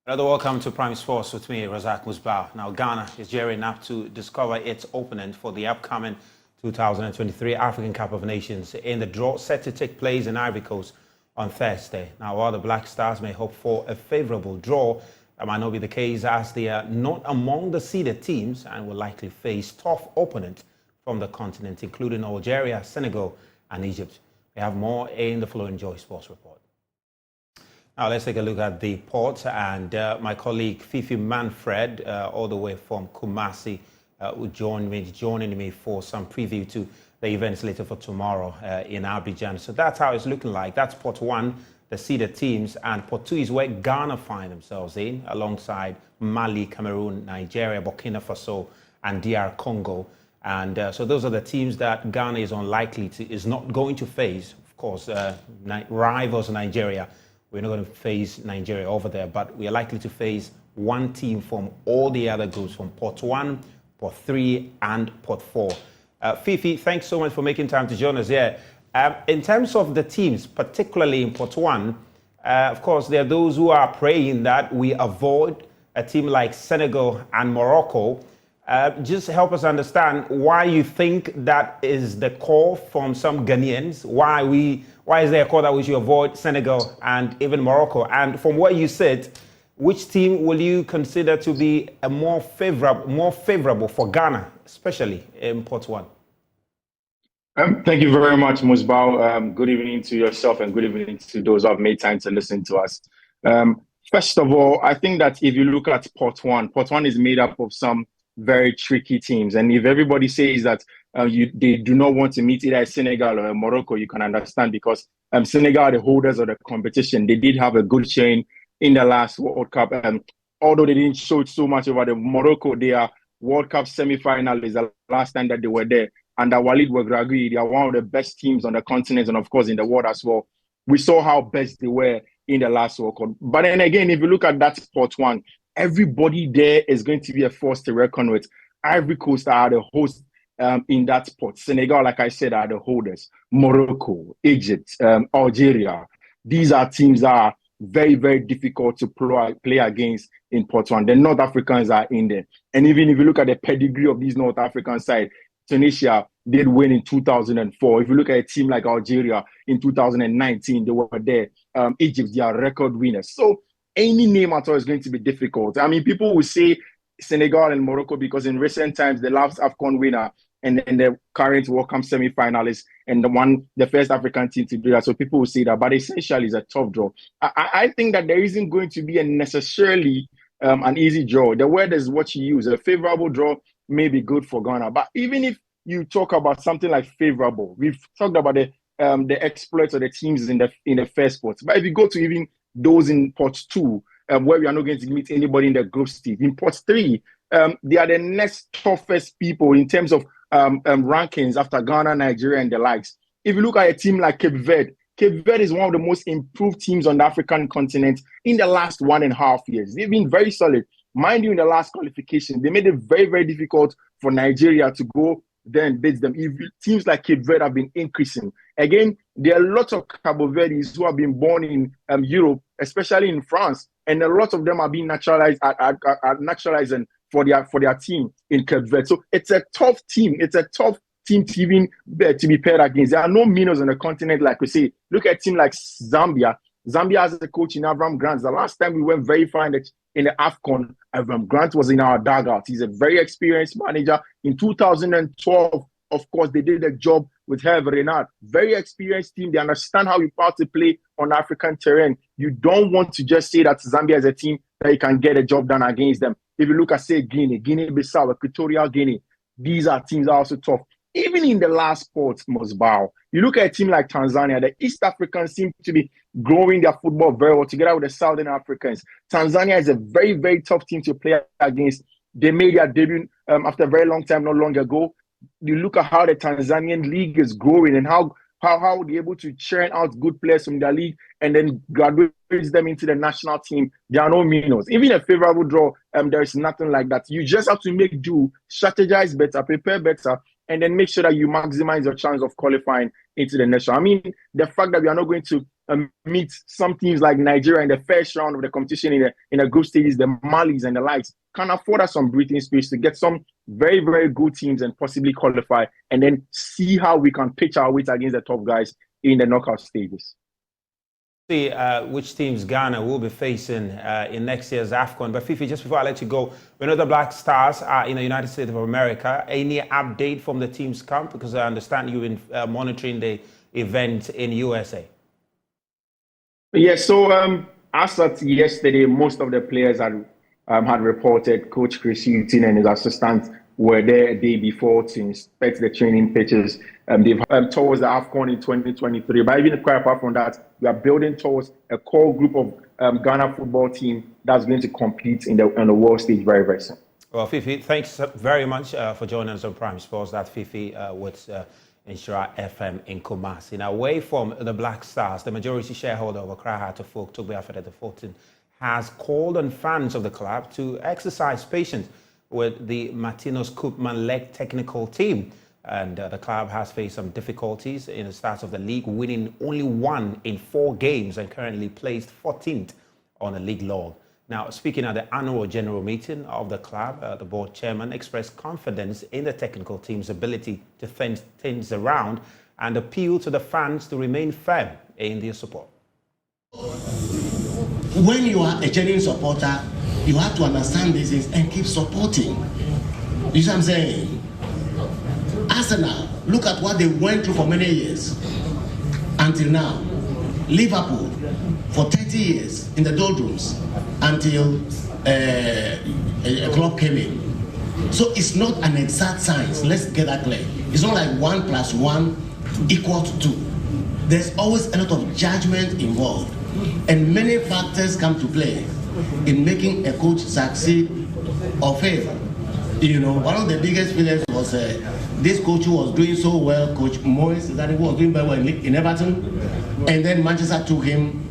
Another welcome to Prime Sports with me, Razak Musbah. Now, Ghana is gearing up to discover its opponent for the upcoming 2023 African Cup of Nations in the draw set to take place in Ivory Coast on Thursday. Now, while the Black Stars may hope for a favourable draw, that might not be the case as they are not among the seeded teams and will likely face tough opponents from the continent, including Algeria, Senegal, and Egypt. We have more in the following Joy Sports report. Now let's take a look at the port, and my colleague Fifi Manfred, all the way from Kumasi, joining me for some preview to the events later for tomorrow in Abidjan. So that's how it's looking like. That's Port 1, the seeded teams, and Port 2 is where Ghana find themselves in, alongside Mali, Cameroon, Nigeria, Burkina Faso, and DR Congo. And so those are the teams that Ghana is not going to face. Of course, rivals Nigeria. We're not going to face Nigeria over there, but we are likely to face one team from all the other groups, from Port 1, Port 3, and Port 4. Fifi, thanks so much for making time to join us here. In terms of the teams, particularly in Port 1, of course, there are those who are praying that we avoid a team like Senegal and Morocco. Just help us understand why you think that is the call from some Ghanaians. Why is there a call that we should avoid Senegal and even Morocco? And from where you sit, which team will you consider to be a more favorable for Ghana, especially in Port 1? Thank you very much, Musbao. Good evening to yourself and good evening to those who have made time to listen to us. First of all, I think that if you look at Port 1 is made up of some very tricky teams. And if everybody says that they do not want to meet either Senegal or Morocco, you can understand, because Senegal are the holders of the competition. They did have a good showing in the last World Cup. Although they didn't show it so much over the Morocco, they are World Cup semi-finalists the last time that they were there. And Walid Ouedraogo, they are one of the best teams on the continent and, of course, in the world as well. We saw how best they were in the last World Cup. But then again, if you look at that Port 1, everybody there is going to be a force to reckon with. Ivory Coast are the hosts in that spot. Senegal, like I said, are the holders. Morocco, Egypt, Algeria. These are teams that are very, very difficult to play against in Port 1. The North Africans are in there. And even if you look at the pedigree of these North African side, Tunisia did win in 2004. If you look at a team like Algeria in 2019, they were there. Egypt, they are record winners. So any name at all is going to be difficult. I mean, people will say Senegal and Morocco because in recent times, the last AFCON winner and the current World Cup semi-finalist and the first African team to do that. So people will say that, but essentially it's a tough draw. I think that there isn't going to be a necessarily an easy draw. The word is what you use. A favorable draw may be good for Ghana. But even if you talk about something like favorable, we've talked about the exploits of the teams in the first spot. But if you go to even those in Port 2, where we are not going to meet anybody in the group stage. In Port 3, they are the next toughest people in terms of rankings after Ghana, Nigeria, and the likes. If you look at a team like Cape Verde is one of the most improved teams on the African continent in the last 1.5 years. They've been very solid. Mind you, in the last qualification, they made it very, very difficult for Nigeria to go there and beat them. If teams like Cape Verde have been increasing. Again, there are lots of Cabo Verdes who have been born in Europe, especially in France, and a lot of them are being naturalized naturalizing for their team in Cape Verde. So it's a tough team. It's a tough team to even to be paired against. There are no minnows on the continent, like we say. Look at a team like Zambia. Zambia has a coach in Avram Grant. The last time we went very far in the AFCON, Avram Grant was in our dugout. He's a very experienced manager. In 2012, of course, they did a job with Hervé Renard. Very experienced team. They understand how you to play on African terrain. You don't want to just say that Zambia is a team that you can get a job done against them. If you look at, say, Guinea-Bissau, Equatorial Guinea, these are teams that are also tough. Even in the last sport, Musbao, you look at a team like Tanzania, the East Africans seem to be growing their football very well together with the Southern Africans. Tanzania is a very, very tough team to play against. They made their debut after a very long time, not long ago. You look at how the Tanzanian league is growing and how they're able to churn out good players from their league and then graduate them into the national team. There are no minnows. Even a favorable draw, there is nothing like that. You just have to make do, strategize better, prepare better, and then make sure that you maximize your chance of qualifying into the next round. I mean, the fact that we are not going to meet some teams like Nigeria in the first round of the competition in the group stages, the Malis and the likes, can afford us some breathing space to get some very, very good teams and possibly qualify, and then see how we can pitch our weight against the top guys in the knockout stages. See which teams Ghana will be facing in next year's AFCON. But Fifi, just before I let you go, we know the Black Stars are in the United States of America. Any update from the team's camp? Because I understand you've been monitoring the event in USA. Yes, so as at yesterday, most of the players had reported. Coach Chris Hutton and his assistants were there a day before to inspect the training pitches. They've towards the AFCON in 2023. But even quite apart from that, we are building towards a core group of Ghana football team that's going to compete on the world stage very, very soon. Well, Fifi, thanks very much for joining us on Prime Sports. That's Fifi with Insura FM in Kumasi. Now, away from the Black Stars, the majority shareholder of Accra Heart of Folk, Togbe Afede XIV, has called on fans of the club to exercise patience with the Martinus Koopman led technical team. And the club has faced some difficulties in the start of the league, winning only 1 in 4 games and currently placed 14th on the league log. Now, speaking at the annual general meeting of the club, the board chairman expressed confidence in the technical team's ability to turn things around and appealed to the fans to remain firm in their support. When you are a genuine supporter, you have to understand these things and keep supporting. You see what I'm saying? Arsenal, look at what they went through for many years until now. Liverpool, for 30 years in the doldrums until a club came in. So it's not an exact science. Let's get that clear. It's not like 1 + 1 = 2. There's always a lot of judgment involved, and many factors come to play in making a coach succeed or fail. You know, one of the biggest failures was this coach who was doing so well, Coach Moyes, that he was doing very well in Everton, and then Manchester took him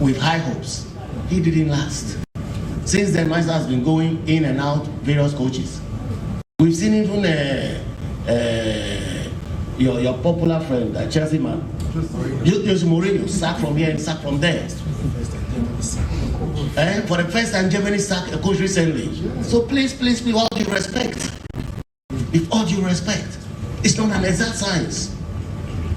with high hopes. He didn't last. Since then, Manchester has been going in and out various coaches. We've seen even your popular friend, Chelsea man, Jose Mourinho, sacked from here and sacked from there. For the first time, Germany sacked a coach recently. So please, with all due respect, it's not an exact science.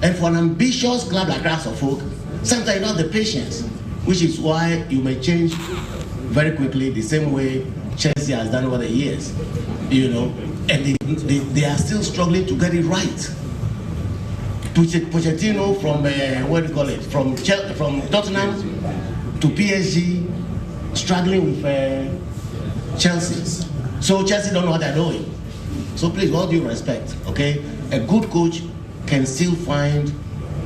And for an ambitious club like Heart of Folk, sometimes you don't have the patience, which is why you may change very quickly, the same way Chelsea has done over the years. You know, and they are still struggling to get it right. Pochettino from from Tottenham to PSG, struggling with Chelsea. So Chelsea don't know what they're doing. So please, with all due respect, okay, a good coach can still find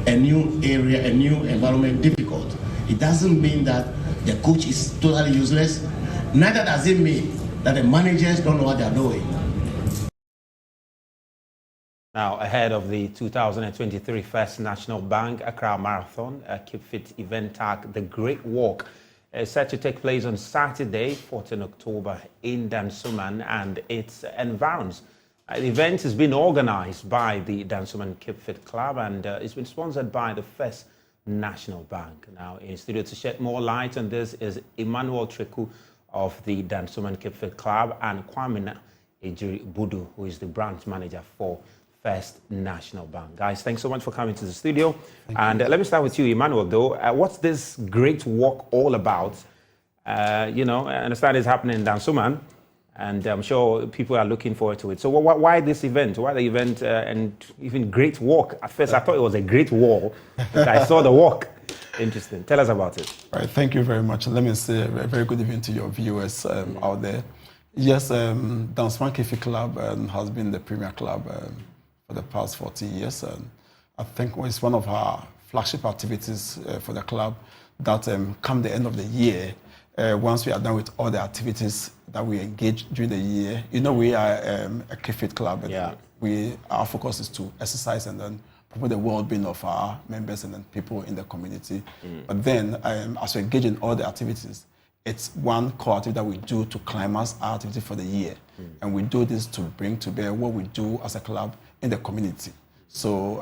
a new area, a new environment difficult. It doesn't mean that the coach is totally useless. Neither does it mean that the managers don't know what they're doing. Now, ahead of the 2023 First National Bank Accra Marathon, a Keep Fit event tagged The Great Walk is set to take place on Saturday, 14 October in Dansoman and its environs. The event has been organized by the Dansoman Keep Fit Club and it's been sponsored by the First National Bank. Now, in studio to shed more light on this is Emmanuel Treku of the Dansoman Keep Fit Club and Kwamina Ejiri Budu, who is the branch manager for First National Bank. Guys, thanks so much for coming to the studio. And let me start with you, Emmanuel, though. What's this great walk all about? You know, I understand it's happening in Dansoman, and I'm sure people are looking forward to it. So why this event? Why the event and even great walk? At first, I thought it was a great wall, but I saw the walk. Interesting. Tell us about it. All right, thank you very much. Let me say a very good evening to your viewers out there. Yes, Dansoman Keep Fit Club has been the premier club for the past 40 years. I think it's one of our flagship activities for the club that come the end of the year, once we are done with all the activities that we engage during the year, you know, we are a Keep Fit club. And yeah. Our focus is to exercise and then promote the well-being of our members and then people in the community. But then, as we engage in all the activities, it's one core activity that we do to climax our activity for the year. And we do this to bring to bear what we do as a club in the community. So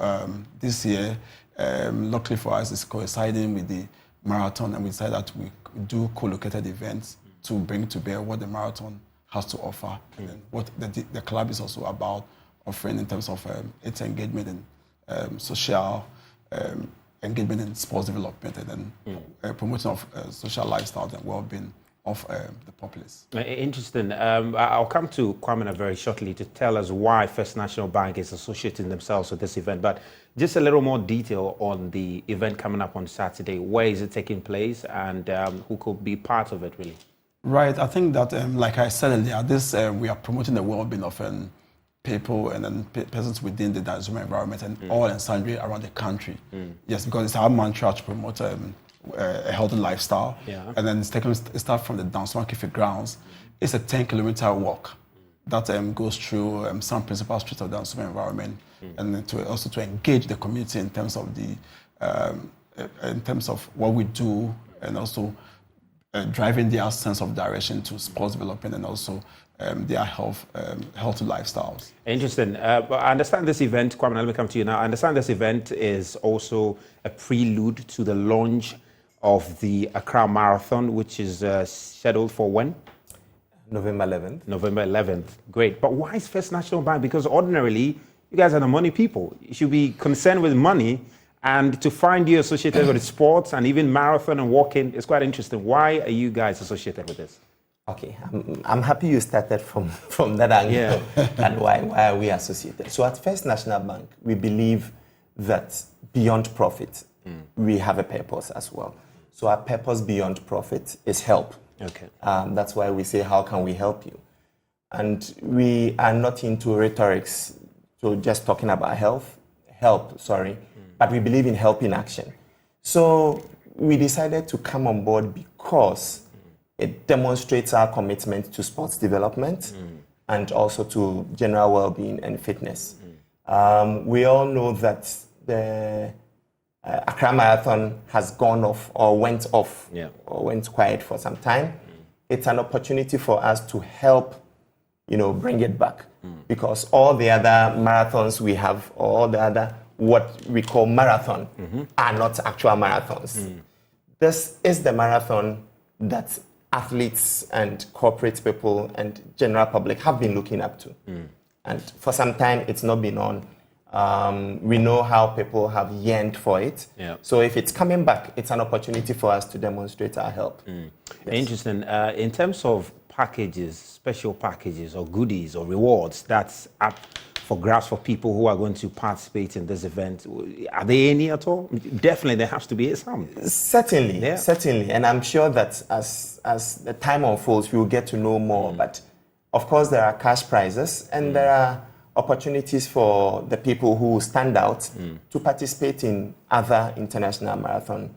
this year, luckily for us, it's coinciding with the marathon, and we decided that we do co-located events to bring to bear what the marathon has to offer, and what the club is also about offering in terms of its engagement in social engagement in sports development, and then promotion of social lifestyle and well-being of the populace. Interesting. I'll come to Kwamina very shortly to tell us why First National Bank is associating themselves with this event, but just a little more detail on the event coming up on Saturday. Where is it taking place, and who could be part of it, really? Right. I think that, like I said earlier, this we are promoting the well-being of people and then persons within the Danzuma environment and all and sundry around the country. Yes, because it's our mantra to promote a healthy lifestyle. And then it starts from the Danzuma grounds. It's a 10-kilometer walk that goes through some principal streets of the Danzuma environment, and then to engage the community in terms of what we do, and also driving their sense of direction to sports development and also their healthy lifestyles. Interesting. But I understand this event, Kwame, let me come to you now. I understand this event is also a prelude to the launch of the Accra Marathon, which is scheduled for when? November 11th. November 11th. Great. But why is First National Bank? Because ordinarily, you guys are the money people. You should be concerned with money, and to find you associated with sports and even marathon and walking is quite interesting. Why are you guys associated with this? Okay, I'm happy you started from that angle. And why are we associated? So at First National Bank, we believe that beyond profit, we have a purpose as well. So our purpose beyond profit is help. Okay. That's why we say, how can we help you? And we are not into rhetorics, so just talking about help, but we believe in help in action. So we decided to come on board because it demonstrates our commitment to sports development and also to general well-being and fitness. We all know that the Accra Marathon has gone off or went off or went quiet for some time. It's an opportunity for us to help, bring it back, because all the other marathons we have, or all the other what we call marathon, are not actual marathons. This is the marathon that athletes and corporate people and general public have been looking up to. And for some time, it's not been on. We know how people have yearned for it. So if it's coming back, it's an opportunity for us to demonstrate our help. Yes. Interesting. In terms of packages, special packages or goodies or rewards that's up for grabs for people who are going to participate in this event, are there any at all? Definitely there has to be some. Certainly. And I'm sure that as the time unfolds, we will get to know more. But of course, there are cash prizes, and there are opportunities for the people who stand out to participate in other international marathon,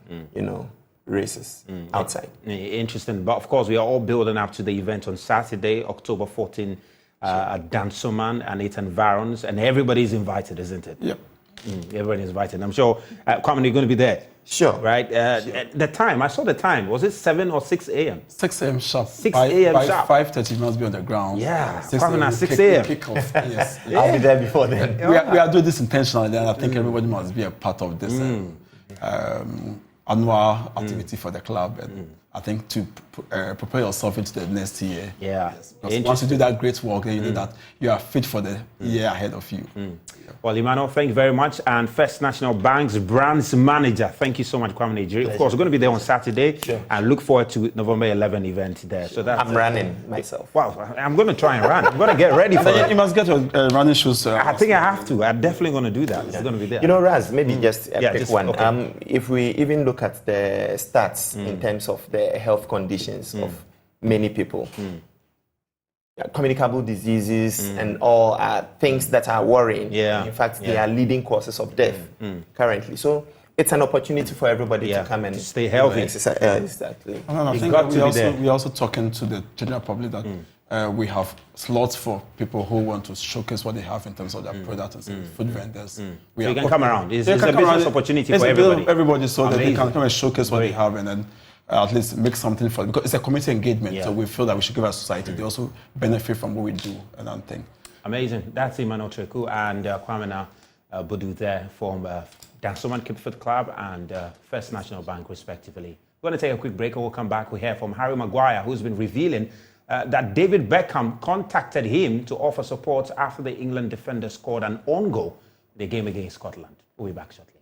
races outside. Interesting. But of course, we are all building up to the event on Saturday, October 14, at Dansoman and its environs, and everybody's invited, isn't it? Yep. Everybody is invited. I'm sure, Kwame, you're going to be there. Sure. Right? The time, I saw the time. Was it 7 or 6 a.m.? 6 a.m. sharp. 6 a.m. sharp. 5:30 you must be on the ground. Yeah. 6 a.m. Kick off. Yes. I'll be there before then. We are doing this intentionally, and I think everybody must be a part of this annual activity for the club. And I think to prepare yourself into the next year. Yeah. Because once you do that great work, then you know that you are fit for the year ahead of you. Well, Emmanuel, thank you very much. And First National Bank's brands manager, thank you so much, Kwame Nijiri. Of course, we're going to be there on Saturday. Sure. And look forward to November 11 event there. So that's I'm running myself. Wow, I'm going to try and run. I'm going to get ready for it. You must get your running shoes. I think I have to. I'm definitely going to do that. It's going to be there. Raz, maybe just a quick one. Okay. If we even look at the stats in terms of the health conditions of many people, communicable diseases and all are things that are worrying. In fact, they are leading causes of death currently. So it's an opportunity for everybody to come and stay healthy. Exercise. Exactly. I think we're also talking to the general public that we have slots for people who want to showcase what they have in terms of their products and food vendors. So you can come around. It's a business opportunity for everybody. So that they can come and showcase what they have, and then at least make something for it, because it's a community engagement. So we feel that we should give our society. They also benefit from what we do and that thing. Amazing. That's Emmanuel Treku and Kwamina Budu there from Dansoman Kipford Club and First National Bank, respectively. We're going to take a quick break and we'll come back. We hear from Harry Maguire, who's been revealing that David Beckham contacted him to offer support after the England defender scored an own goal in the game against Scotland. We'll be back shortly.